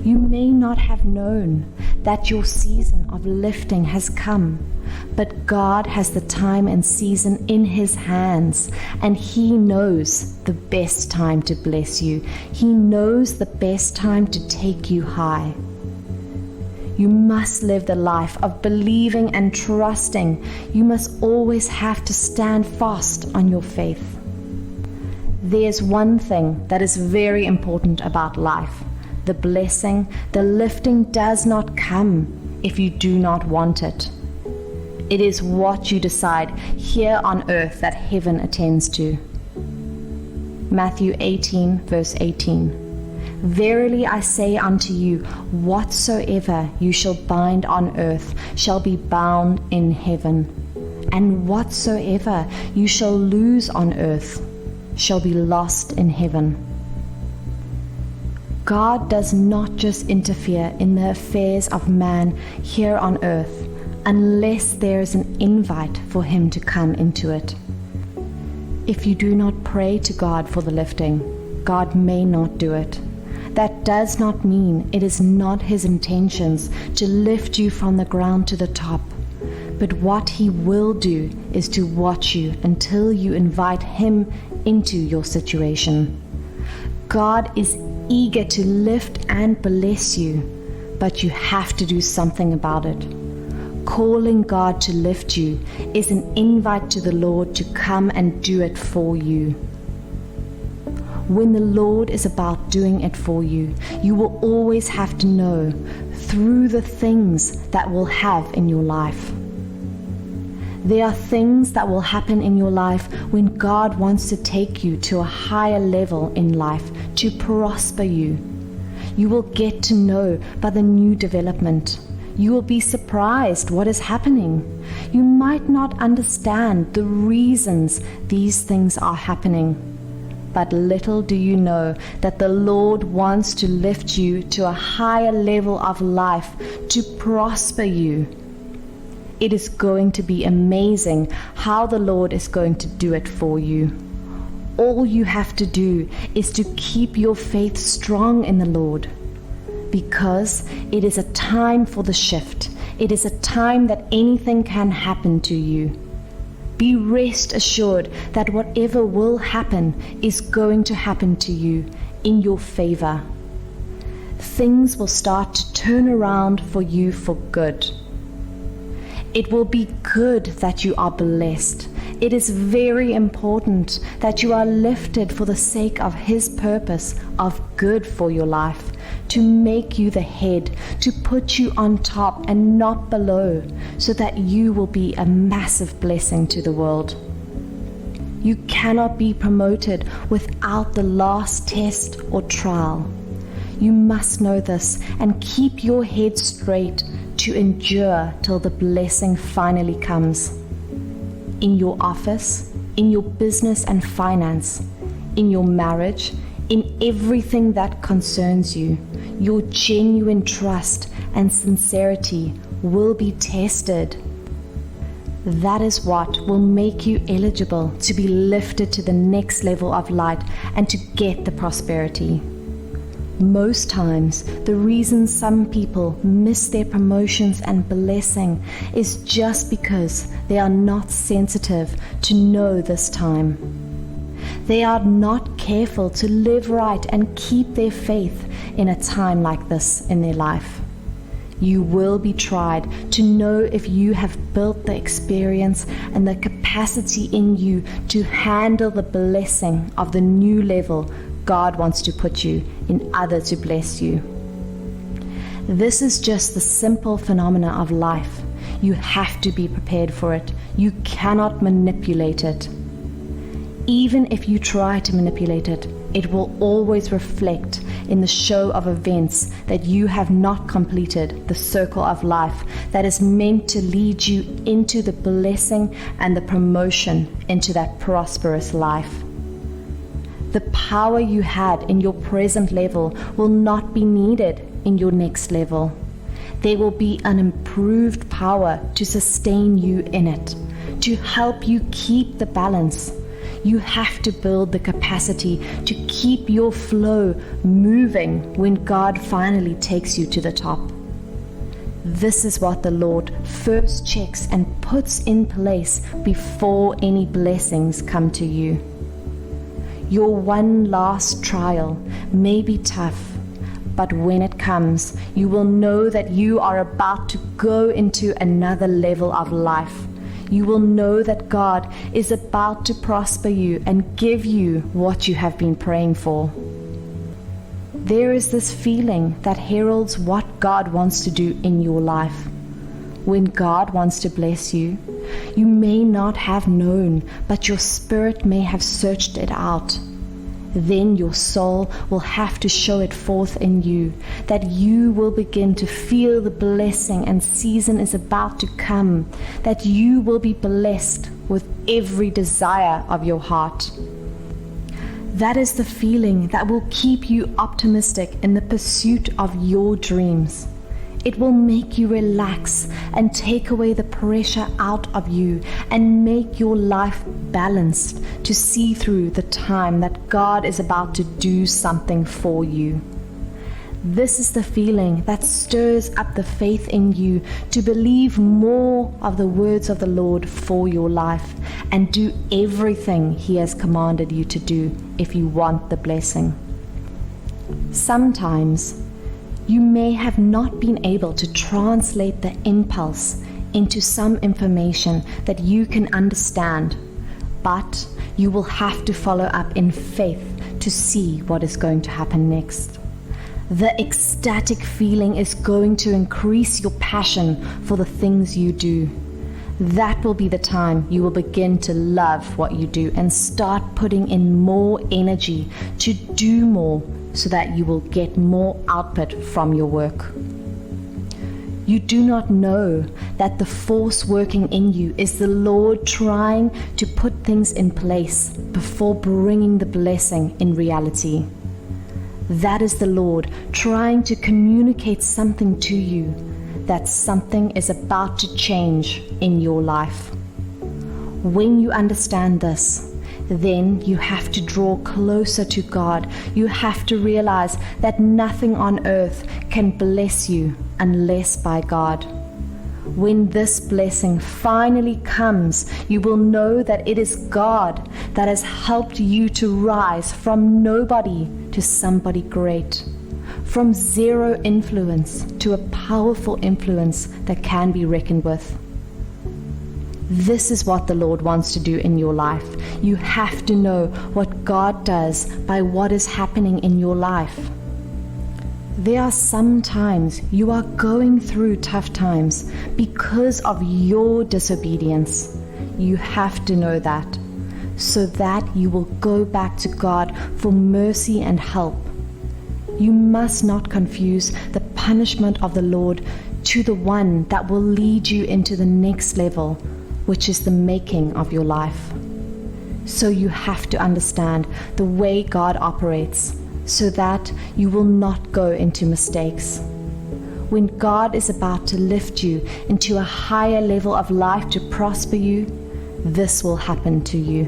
You may not have known that your season of lifting has come, but God has the time and season in His hands, and He knows the best time to bless you. He knows the best time to take you high. You must live the life of believing and trusting. You must always have to stand fast on your faith. There's one thing that is very important about life. The blessing, the lifting does not come if you do not want it. It is what you decide here on earth that heaven attends to. Matthew 18, verse 18. Verily I say unto you, whatsoever you shall bind on earth shall be bound in heaven, and whatsoever you shall loose on earth shall be lost in heaven. God does not just interfere in the affairs of man here on earth unless there is an invite for Him to come into it. If you do not pray to God for the lifting, God may not do it. That does not mean it is not His intentions to lift you from the ground to the top. But what He will do is to watch you until you invite Him into your situation. God is eager to lift and bless you, but you have to do something about it. Calling God to lift you is an invite to the Lord to come and do it for you. When the Lord is about doing it for you, you will always have to know through the things that will have in your life. There are things that will happen in your life when God wants to take you to a higher level in life, to prosper you. You will get to know by the new development. You will be surprised what is happening. You might not understand the reasons these things are happening. But little do you know that the Lord wants to lift you to a higher level of life, to prosper you. It is going to be amazing how the Lord is going to do it for you. All you have to do is to keep your faith strong in the Lord, because it is a time for the shift. It is a time that anything can happen to you. Be rest assured that whatever will happen is going to happen to you in your favor. Things will start to turn around for you for good. It will be good that you are blessed. It is very important that you are lifted for the sake of His purpose of good for your life, to make you the head, to put you on top and not below, so that you will be a massive blessing to the world. You cannot be promoted without the last test or trial. You must know this and keep your head straight to endure till the blessing finally comes. In your office, in your business and finance, in your marriage, in everything that concerns you, your genuine trust and sincerity will be tested. That is what will make you eligible to be lifted to the next level of light and to get the prosperity. Most times, the reason some people miss their promotions and blessing is just because they are not sensitive to know this time. They are not careful to live right and keep their faith in a time like this in their life. You will be tried to know if you have built the experience and the capacity in you to handle the blessing of the new level God wants to put you in order to bless you. This is just the simple phenomena of life. You have to be prepared for it. You cannot manipulate it. Even if you try to manipulate it, it will always reflect in the show of events that you have not completed the circle of life that is meant to lead you into the blessing and the promotion into that prosperous life. The power you had in your present level will not be needed in your next level. There will be an improved power to sustain you in it, to help you keep the balance. You have to build the capacity to keep your flow moving when God finally takes you to the top. This is what the Lord first checks and puts in place before any blessings come to you. Your one last trial may be tough, but when it comes, you will know that you are about to go into another level of life. You will know that God is about to prosper you and give you what you have been praying for. There is this feeling that heralds what God wants to do in your life. When God wants to bless you, you may not have known, but your spirit may have searched it out. Then your soul will have to show it forth in you, that you will begin to feel the blessing and season is about to come, that you will be blessed with every desire of your heart. That is the feeling that will keep you optimistic in the pursuit of your dreams. It will make you relax and take away the pressure out of you and make your life balanced to see through the time that God is about to do something for you. This is the feeling that stirs up the faith in you to believe more of the words of the Lord for your life and do everything He has commanded you to do if you want the blessing. Sometimes you may have not been able to translate the impulse into some information that you can understand, but you will have to follow up in faith to see what is going to happen next. The ecstatic feeling is going to increase your passion for the things you do. That will be the time you will begin to love what you do and start putting in more energy to do more so that you will get more output from your work. You do not know that the force working in you is the Lord trying to put things in place before bringing the blessing in reality. That is the Lord trying to communicate something to you, that something is about to change in your life. When you understand this, then you have to draw closer to God. You have to realize that nothing on earth can bless you unless by God. When this blessing finally comes, you will know that it is God that has helped you to rise from nobody to somebody great, from zero influence to a powerful influence that can be reckoned with. This is what the Lord wants to do in your life. You have to know what God does by what is happening in your life. There are some times you are going through tough times because of your disobedience. You have to know that, so that you will go back to God for mercy and help. You must not confuse the punishment of the Lord to the one that will lead you into the next level, which is the making of your life. So you have to understand the way God operates, so that you will not go into mistakes. When God is about to lift you into a higher level of life to prosper you, this will happen to you.